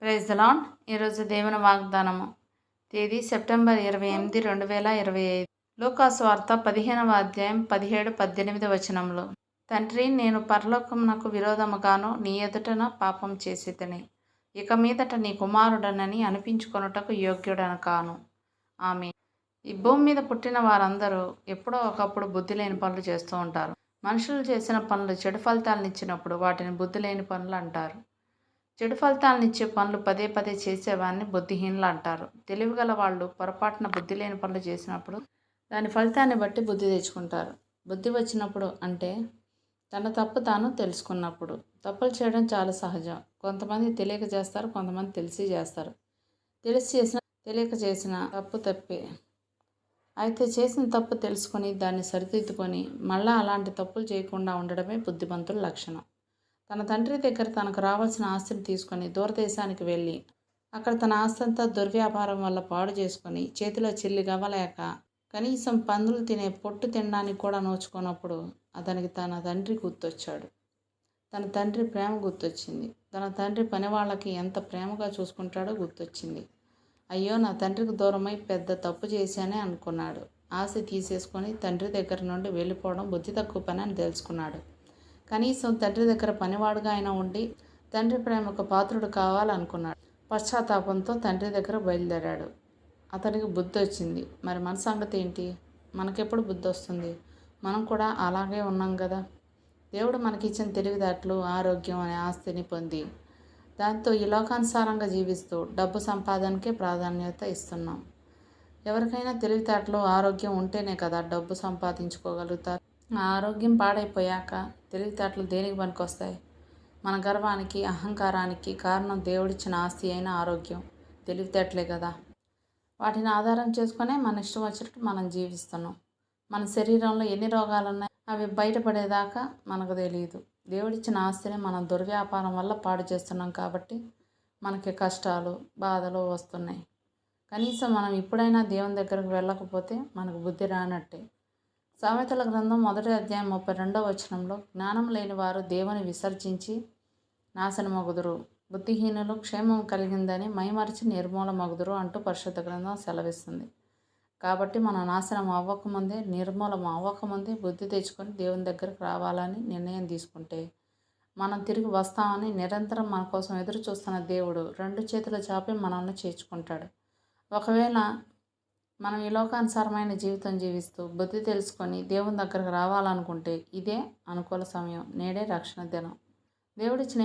Praise the lord. ఈరోజు దేవుని వాగ్దానము. తేదీ సెప్టెంబర్ 28, 2025. లూకాసు వార్త 15వ అధ్యాయం 17, 18 వచనములు. తండ్రి, నేను పరలోకమునకు విరోధముగాను నీ ఎదుటన పాపం చేసితిని. ఇక మీదట నీ కుమారుడనని అనిపించుకొనుటకు యోగ్యుడను కాను. ఆమేన్. ఈ భూమి మీద పుట్టిన వారందరూ ఎప్పుడో ఒకప్పుడు బుద్ధి లేని పనులు చేస్తూ ఉంటారు. మనుషులు చేసిన పనులు చెడు ఫలితాలను ఇచ్చినప్పుడు వాటిని బుద్ధి లేని పనులు అంటారు. చెడు ఫలితాలను ఇచ్చే పనులు పదే పదే చేసేవాడిని బుద్ధిహీనులు అంటారు. తెలివిగల వాళ్ళు పొరపాటున బుద్ధి లేని పనులు చేసినప్పుడు దాని ఫలితాన్ని బట్టి బుద్ధి తెచ్చుకుంటారు. బుద్ధి వచ్చినప్పుడు అంటే తన తప్పు తాను తెలుసుకున్నప్పుడు. తప్పులు చేయడం చాలా సహజం. కొంతమంది తెలియక చేస్తారు, కొంతమంది తెలిసి చేస్తారు. తెలిసి చేసిన తెలియక చేసిన తప్పు తప్పే. అయితే చేసిన తప్పు తెలుసుకొని దాన్ని సరిదిద్దుకొని మళ్ళీ అలాంటి తప్పులు చేయకుండా ఉండడమే బుద్ధిమంతుల లక్షణం. తన తండ్రి దగ్గర తనకు రావాల్సిన ఆస్తిని తీసుకొని దూరదేశానికి వెళ్ళి అక్కడ తన ఆస్తి అంతా దుర్వ్యాపారం వల్ల పాడు చేసుకొని చేతిలో చిల్లి గవ్వలేక కనీసం పందులు తినే పొట్టు తినడానికి కూడా నోచుకున్నప్పుడు అతనికి తన తండ్రి గుర్తొచ్చాడు. తన తండ్రి ప్రేమ గుర్తొచ్చింది. తన తండ్రి పని వాళ్ళకి ఎంత ప్రేమగా చూసుకుంటాడో గుర్తొచ్చింది. అయ్యో, నా తండ్రికి దూరమై పెద్ద తప్పు చేశానే అనుకున్నాడు. ఆశ తీసేసుకొని తండ్రి దగ్గర నుండి వెళ్ళిపోవడం బుద్ధి తక్కువ పని అని తెలుసుకున్నాడు. కనీసం తండ్రి దగ్గర పనివాడుగా అయినా ఉండి తండ్రి ప్రేమకు పాత్రుడు కావాలనుకున్నాడు. పశ్చాత్తాపంతో తండ్రి దగ్గర బయలుదేరాడు. అతనికి బుద్ధి వచ్చింది. మరి మన సంగతి ఏంటి? మనకెప్పుడు బుద్ధి వస్తుంది? మనం కూడా అలాగే ఉన్నాం కదా. దేవుడు మనకిచ్చిన తెలివితేటలు, ఆరోగ్యం అనే ఆస్తిని పొంది దాంతో ఈ లోకానుసారంగా జీవిస్తూ డబ్బు సంపాదనకే ప్రాధాన్యత ఇస్తున్నాం. ఎవరికైనా తెలివితేటలు, ఆరోగ్యం ఉంటేనే కదా డబ్బు సంపాదించుకోగలుగుతారు. ఆ ఆరోగ్యం పాడైపోయాక తెలివితేటలు దేనికి పనికొస్తాయి? మన గర్వానికి, అహంకారానికి కారణం దేవుడిచ్చిన ఆస్తి అయిన ఆరోగ్యం, తెలివితేటలే కదా. వాటిని ఆధారం చేసుకునే మన ఇష్టం వచ్చినట్టు మనం జీవిస్తున్నాం. మన శరీరంలో ఎన్ని రోగాలు ఉన్నాయి అవి బయటపడేదాకా మనకు తెలియదు. దేవుడిచ్చిన ఆస్తిని మనం దుర్వ్యాపారం వల్ల పాడు చేస్తున్నాం కాబట్టి మనకి కష్టాలు, బాధలు వస్తున్నాయి. కనీసం మనం ఇప్పుడైనా దేవుని దగ్గరకు వెళ్ళకపోతే మనకు బుద్ధి రానట్టే. సామెతల గ్రంథం 1వ అధ్యాయం 32వ వచనంలో, జ్ఞానం లేని వారు దేవుని విసర్జించి నాశనమగుదురు, బుద్ధిహీనులు క్షేమం కలిగిందని మైమరిచి నిర్మూలమగుదురు అంటూ పరిశుద్ధ గ్రంథం సెలవిస్తుంది. కాబట్టి మనం నాశనం అవ్వకముందే, నిర్మూలం అవ్వకముందే బుద్ధి తెచ్చుకొని దేవుని దగ్గరకు రావాలని నిర్ణయం తీసుకుంటే మనం తిరిగి వస్తామని నిరంతరం మన కోసం ఎదురు చూస్తున్న దేవుడు 2 చేతులు చాపి మనల్ని చేర్చుకుంటాడు. ఒకవేళ మనం ఈ లోకానుసారమైన జీవితం జీవిస్తూ బుద్ధి తెలుసుకొని దేవుని దగ్గరకు రావాలనుకుంటే ఇదే అనుకూల సమయం. నేడే రక్షణ దినం. దేవుడిచ్చిన